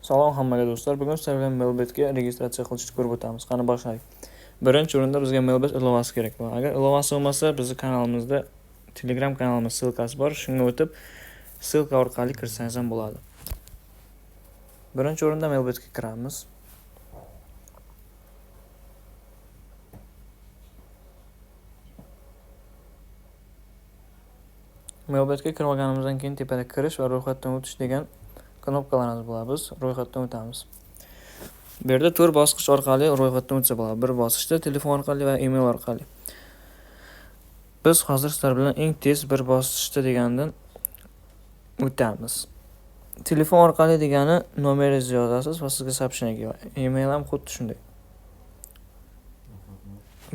Salom hammaga do'stlar. Bugun sizlar bilan Mailbetga registratsiya qilishni ko'rib o'tamiz. Qani boshlaylik. Birinchi o'rinda bizga Mailbet ilovasi kerak bo'ladi. Agar ilovasi bo'lmasa, bizning kanalimizda Telegram kanalimiz silkasi bor. Shunga o'tib, silka orqali kirsangiz ham bo'ladi. Birinchi o'rinda Mailbetga kiramiz. Mailbetga kirib olganimizdan keyin tepada kirish va ro'yxatdan o'tish degan knopkalarimiz bo'ladi. Biz ro'yxatdan o'tamiz. Bu yerda 4 bosqich orqali ro'yxatdan o'tsa bo'ladi. Bir bosqichda telefon orqali va email orqali. Biz hozir sizlar bilan eng tez bir bosqichda degandan o'tamiz. Telefon orqali degani nomeringizni yozasiz va sizga soобщение keladi. Email ham xuddi shunday.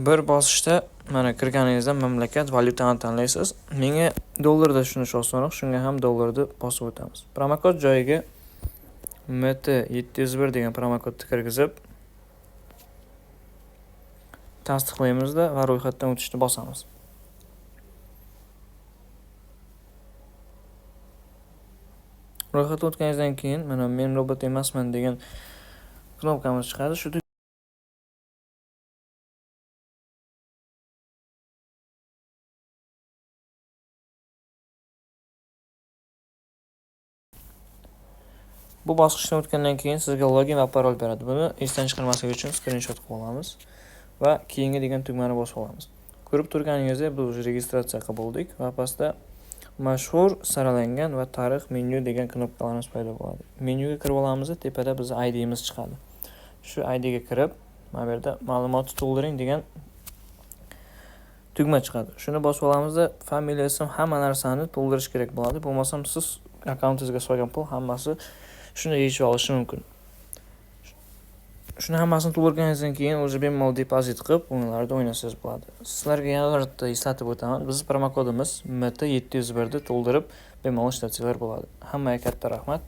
Bir bosqichda mana kirganingizda mamlakat valyutani tanlaysiz. Menga dollarda tushunish osonroq, shunga ham dollarni bosib o'tamiz. Promokod joyiga MT701 degan promokodni kirgizib tasdiqlaymizda va ro'yxatdan o'tishni bosamiz. Ro'yxatdan o'tganingizdan keyin mana men robot emasman degan knopkamiz chiqadi. Shu bu bosqichdan o'tgandan keyin sizga login va parol beradi. Buni esdan chiqarmaslik uchun skrinshot qilib olamiz va keyingi degan tugmani bosib olamiz. Ko'rib turganingizdek, biz registratsiya qilib bo'ldik va pastda mashhur saralangan va tarix menyu degan knopkalarimiz paydo bo'ladi. Menyuga kirib olamiz, tepada bizning ID'miz chiqadi. Shu ID'ga kirib, mana bu yerda ma'lumotni to'ldiring degan tugma chiqadi. Shuni bosib olamizda, familiya, ism, hamma narsani to'ldirish kerak bo'ladi. Bo'lmasam siz akkauntingizga solgan pul hammasi shuni yechib olishi mumkin. Shuni hammasini to'ldirganingizdan keyin o'zi bemalol depozit qilib, o'yinlarda o'ynasangiz bo'ladi. Sizlarga yana bir marta eslatib o'taman. Bizning promokodimiz MT701 ni to'ldirib bemalol ishlatsanglar bo'ladi. Hammaga katta rahmat.